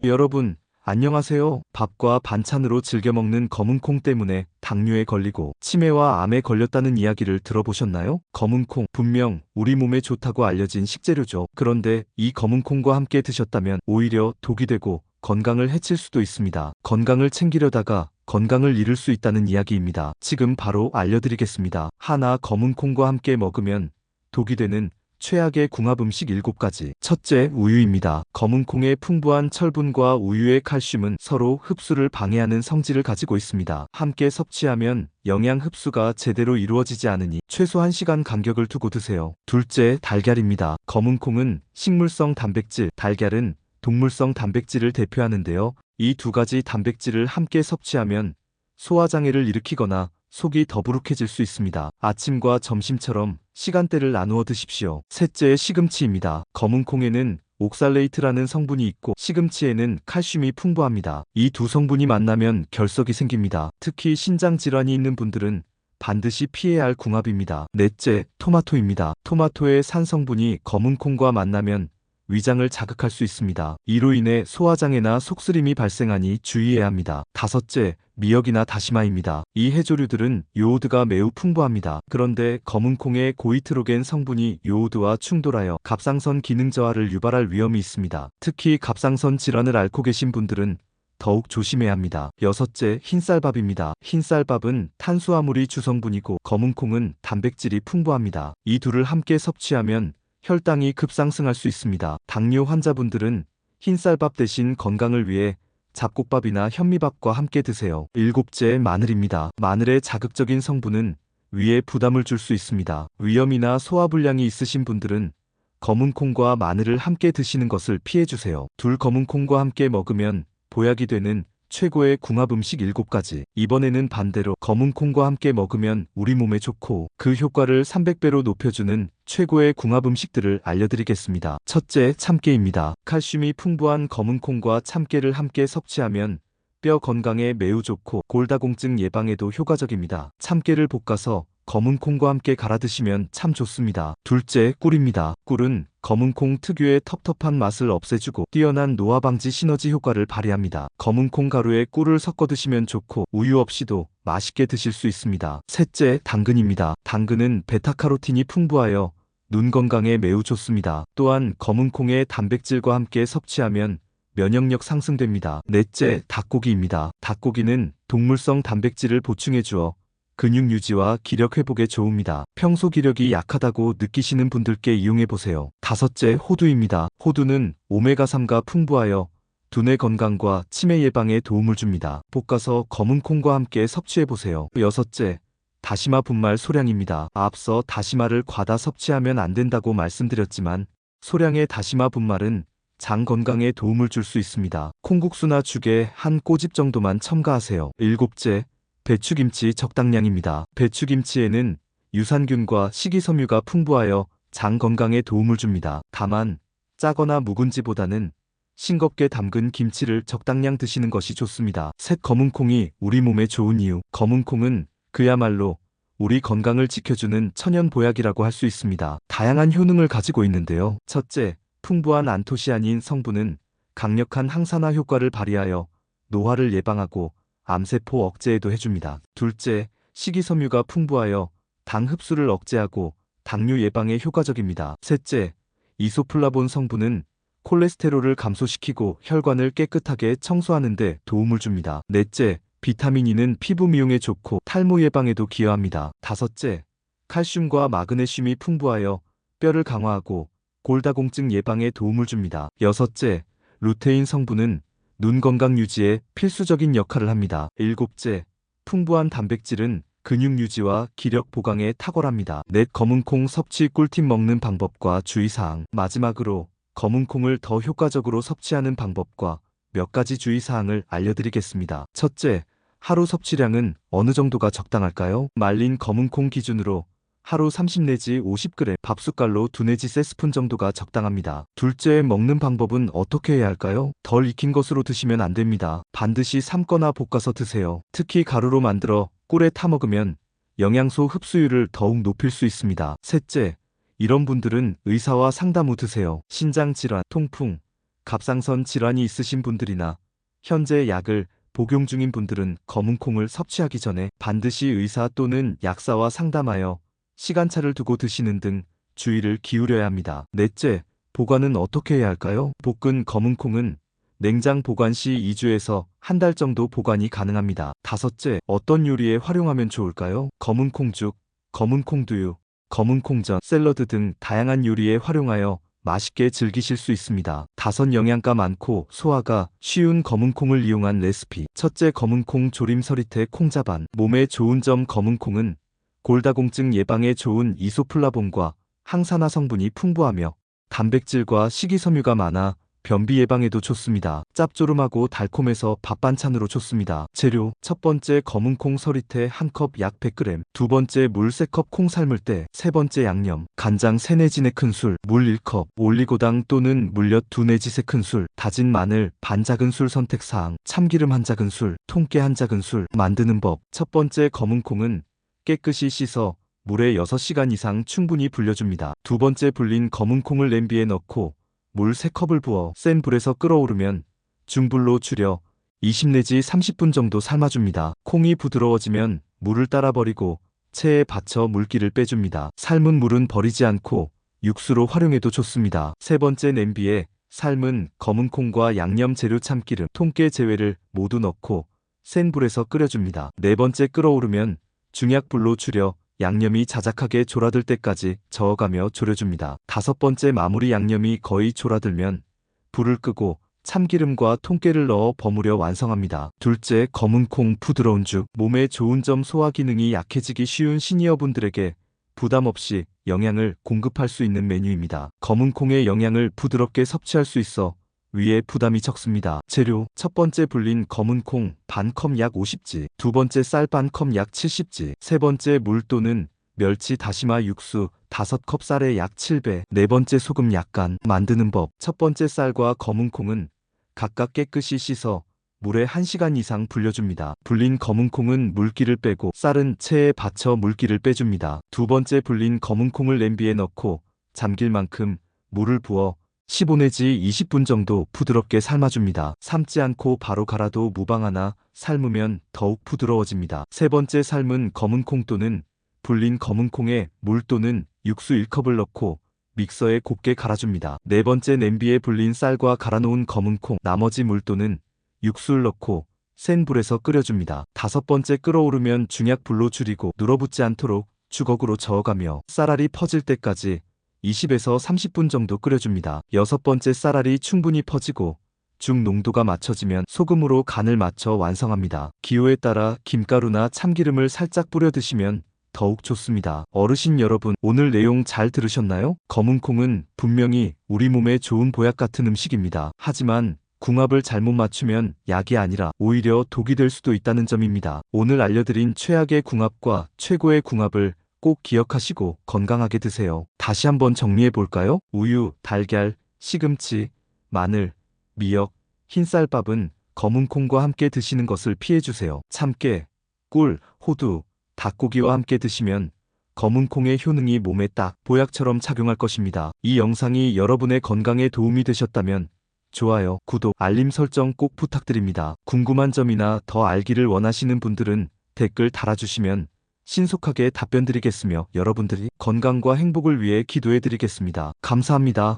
여러분, 안녕하세요. 밥과 반찬으로 즐겨 먹는 검은콩 때문에 당뇨에 걸리고 치매와 암에 걸렸다는 이야기를 들어보셨나요? 검은콩, 분명 우리 몸에 좋다고 알려진 식재료죠. 그런데 이 검은콩과 함께 드셨다면 오히려 독이 되고 건강을 해칠 수도 있습니다. 건강을 챙기려다가 건강을 잃을 수 있다는 이야기입니다. 지금 바로 알려드리겠습니다. 하나, 검은콩과 함께 먹으면 독이 되는 최악의 궁합 음식 7가지. 첫째, 우유입니다. 검은콩의 풍부한 철분과 우유의 칼슘은 서로 흡수를 방해하는 성질을 가지고 있습니다. 함께 섭취하면 영양 흡수가 제대로 이루어지지 않으니 최소 1시간 간격을 두고 드세요. 둘째, 달걀입니다. 검은콩은 식물성 단백질, 달걀은 동물성 단백질을 대표하는데요. 이 두 가지 단백질을 함께 섭취하면 소화장애를 일으키거나 속이 더부룩해질 수 있습니다. 아침과 점심처럼 시간대를 나누어 드십시오. 셋째, 시금치입니다. 검은콩에는 옥살레이트라는 성분이 있고 시금치에는 칼슘이 풍부합니다. 이 두 성분이 만나면 결석이 생깁니다. 특히 신장 질환이 있는 분들은 반드시 피해야 할 궁합입니다. 넷째, 토마토입니다. 토마토의 산 성분이 검은콩과 만나면 위장을 자극할 수 있습니다. 이로 인해 소화장애나 속쓰림이 발생하니 주의해야 합니다. 다섯째, 미역이나 다시마입니다. 이 해조류들은 요오드가 매우 풍부합니다. 그런데 검은콩의 고이트로겐 성분이 요오드와 충돌하여 갑상선 기능 저하를 유발할 위험이 있습니다. 특히 갑상선 질환을 앓고 계신 분들은 더욱 조심해야 합니다. 여섯째, 흰쌀밥입니다. 흰쌀밥은 탄수화물이 주성분이고 검은콩은 단백질이 풍부합니다. 이 둘을 함께 섭취하면 혈당이 급상승할 수 있습니다. 당뇨 환자분들은 흰쌀밥 대신 건강을 위해 잡곡밥이나 현미밥과 함께 드세요. 일곱째, 마늘입니다. 마늘의 자극적인 성분은 위에 부담을 줄 수 있습니다. 위염이나 소화불량이 있으신 분들은 검은콩과 마늘을 함께 드시는 것을 피해주세요. 둘 검은콩과 함께 먹으면 보약이 되는 최고의 궁합 음식 7가지. 이번에는 반대로 검은콩과 함께 먹으면 우리 몸에 좋고 그 효과를 300배로 높여주는 최고의 궁합 음식들을 알려드리겠습니다. 첫째, 참깨입니다. 칼슘이 풍부한 검은콩과 참깨를 함께 섭취하면 뼈 건강에 매우 좋고 골다공증 예방에도 효과적입니다. 참깨를 볶아서 검은콩과 함께 갈아 드시면 참 좋습니다. 둘째, 꿀입니다. 꿀은 검은콩 특유의 텁텁한 맛을 없애주고 뛰어난 노화 방지 시너지 효과를 발휘합니다. 검은콩 가루에 꿀을 섞어 드시면 좋고 우유 없이도 맛있게 드실 수 있습니다. 셋째, 당근입니다. 당근은 베타카로틴이 풍부하여 눈 건강에 매우 좋습니다. 또한 검은콩의 단백질과 함께 섭취하면 면역력 상승됩니다. 넷째, 닭고기입니다. 닭고기는 동물성 단백질을 보충해 주어 근육 유지와 기력 회복에 좋습니다. 평소 기력이 약하다고 느끼시는 분들께 이용해보세요. 다섯째, 호두입니다. 호두는 오메가3가 풍부하여 두뇌 건강과 치매 예방에 도움을 줍니다. 볶아서 검은콩과 함께 섭취해보세요. 여섯째, 다시마 분말 소량입니다. 앞서 다시마를 과다 섭취하면 안 된다고 말씀드렸지만 소량의 다시마 분말은 장 건강에 도움을 줄 수 있습니다. 콩국수나 죽에 한 꼬집 정도만 첨가하세요. 일곱째, 배추김치 적당량입니다. 배추김치에는 유산균과 식이섬유가 풍부하여 장 건강에 도움을 줍니다. 다만 짜거나 묵은지보다는 싱겁게 담근 김치를 적당량 드시는 것이 좋습니다. 셋, 검은콩이 우리 몸에 좋은 이유. 검은콩은 그야말로 우리 건강을 지켜주는 천연 보약이라고 할 수 있습니다. 다양한 효능을 가지고 있는데요. 첫째, 풍부한 안토시아닌 성분은 강력한 항산화 효과를 발휘하여 노화를 예방하고 암세포 억제에도 해줍니다. 둘째, 식이섬유가 풍부하여 당 흡수를 억제하고 당뇨 예방에 효과적입니다. 셋째, 이소플라본 성분은 콜레스테롤을 감소시키고 혈관을 깨끗하게 청소하는 데 도움을 줍니다. 넷째, 비타민 E는 피부 미용에 좋고 탈모 예방에도 기여합니다. 다섯째, 칼슘과 마그네슘이 풍부하여 뼈를 강화하고 골다공증 예방에 도움을 줍니다. 여섯째, 루테인 성분은 눈 건강 유지에 필수적인 역할을 합니다. 일곱째, 풍부한 단백질은 근육 유지와 기력 보강에 탁월합니다. 넷, 검은콩 섭취 꿀팁 먹는 방법과 주의사항. 마지막으로 검은콩을 더 효과적으로 섭취하는 방법과 몇 가지 주의사항을 알려드리겠습니다. 첫째, 하루 섭취량은 어느 정도가 적당할까요? 말린 검은콩 기준으로 하루 30 내지 50g, 밥숟갈로 2 내지 3스푼 정도가 적당합니다. 둘째, 먹는 방법은 어떻게 해야 할까요? 덜 익힌 것으로 드시면 안 됩니다. 반드시 삶거나 볶아서 드세요. 특히 가루로 만들어 꿀에 타 먹으면 영양소 흡수율을 더욱 높일 수 있습니다. 셋째, 이런 분들은 의사와 상담 후 드세요. 신장 질환, 통풍, 갑상선 질환이 있으신 분들이나 현재 약을 복용 중인 분들은 검은콩을 섭취하기 전에 반드시 의사 또는 약사와 상담하여 시간차를 두고 드시는 등 주의를 기울여야 합니다. 넷째, 보관은 어떻게 해야 할까요? 볶은 검은콩은 냉장 보관 시 2주에서 한 달 정도 보관이 가능합니다. 다섯째, 어떤 요리에 활용하면 좋을까요? 검은콩죽, 검은콩두유, 검은콩전, 샐러드 등 다양한 요리에 활용하여 맛있게 즐기실 수 있습니다. 다섯, 영양가 많고 소화가 쉬운 검은콩을 이용한 레시피. 첫째, 검은콩 조림 서리태 콩자반. 몸에 좋은 점. 검은콩은 골다공증 예방에 좋은 이소플라본과 항산화 성분이 풍부하며 단백질과 식이섬유가 많아 변비 예방에도 좋습니다. 짭조름하고 달콤해서 밥 반찬으로 좋습니다. 재료. 첫 번째, 검은콩 서리태 1컵 약 100g. 두 번째, 물 3컵 콩 삶을 때. 세 번째, 양념. 간장 3 내지 4큰술, 물 1컵, 올리고당 또는 물엿 2 내지 3큰술, 다진 마늘 반 작은술 선택사항, 참기름 1 작은술, 통깨 1 작은술. 만드는 법. 첫 번째, 검은콩은 깨끗이 씻어 물에 6시간 이상 충분히 불려줍니다. 두 번째, 불린 검은콩을 냄비에 넣고 물 3컵을 부어 센 불에서 끓어오르면 중불로 줄여 20 내지 30분 정도 삶아줍니다. 콩이 부드러워지면 물을 따라 버리고 체에 받쳐 물기를 빼줍니다. 삶은 물은 버리지 않고 육수로 활용해도 좋습니다. 세 번째, 냄비에 삶은 검은콩과 양념 재료 참기름, 통깨 제외를 모두 넣고 센 불에서 끓여줍니다. 네 번째, 끓어오르면 중약불로 줄여 양념이 자작하게 졸아들 때까지 저어가며 졸여줍니다. 다섯 번째, 마무리 양념이 거의 졸아들면 불을 끄고 참기름과 통깨를 넣어 버무려 완성합니다. 둘째, 검은콩 부드러운 죽. 몸에 좋은 점. 소화 기능이 약해지기 쉬운 시니어분들에게 부담 없이 영양을 공급할 수 있는 메뉴입니다. 검은콩의 영양을 부드럽게 섭취할 수 있어 위에 부담이 적습니다. 재료. 첫 번째, 불린 검은콩 반컵 약 50지. 두 번째, 쌀 반컵 약 70지. 세 번째, 물 또는 멸치 다시마 육수 5컵 쌀에 약 7배. 네 번째, 소금 약간. 만드는 법. 첫 번째, 쌀과 검은콩은 각각 깨끗이 씻어 물에 1시간 이상 불려줍니다. 불린 검은콩은 물기를 빼고 쌀은 체에 받쳐 물기를 빼줍니다. 두 번째, 불린 검은콩을 냄비에 넣고 잠길 만큼 물을 부어 15 내지 20분 정도 부드럽게 삶아줍니다. 삶지 않고 바로 갈아도 무방하나 삶으면 더욱 부드러워집니다. 세 번째, 삶은 검은콩 또는 불린 검은콩에 물 또는 육수 1컵을 넣고 믹서에 곱게 갈아줍니다. 네 번째, 냄비에 불린 쌀과 갈아놓은 검은콩, 나머지 물 또는 육수를 넣고 센 불에서 끓여줍니다. 다섯 번째, 끓어오르면 중약불로 줄이고 눌어붙지 않도록 주걱으로 저어가며 쌀알이 퍼질 때까지 20에서 30분 정도 끓여줍니다. 여섯 번째, 쌀알이 충분히 퍼지고 죽 농도가 맞춰지면 소금으로 간을 맞춰 완성합니다. 기호에 따라 김가루나 참기름을 살짝 뿌려 드시면 더욱 좋습니다. 어르신 여러분, 오늘 내용 잘 들으셨나요? 검은콩은 분명히 우리 몸에 좋은 보약 같은 음식입니다. 하지만 궁합을 잘못 맞추면 약이 아니라 오히려 독이 될 수도 있다는 점입니다. 오늘 알려드린 최악의 궁합과 최고의 궁합을 꼭 기억하시고 건강하게 드세요. 다시 한번 정리해 볼까요? 우유, 달걀, 시금치, 마늘, 미역, 흰쌀밥은 검은콩과 함께 드시는 것을 피해주세요. 참깨, 꿀, 호두, 닭고기와 함께 드시면 검은콩의 효능이 몸에 딱 보약처럼 작용할 것입니다. 이 영상이 여러분의 건강에 도움이 되셨다면 좋아요, 구독, 알림 설정 꼭 부탁드립니다. 궁금한 점이나 더 알기를 원하시는 분들은 댓글 달아주시면 신속하게 답변 드리겠으며 여러분들이 건강과 행복을 위해 기도해 드리겠습니다. 감사합니다.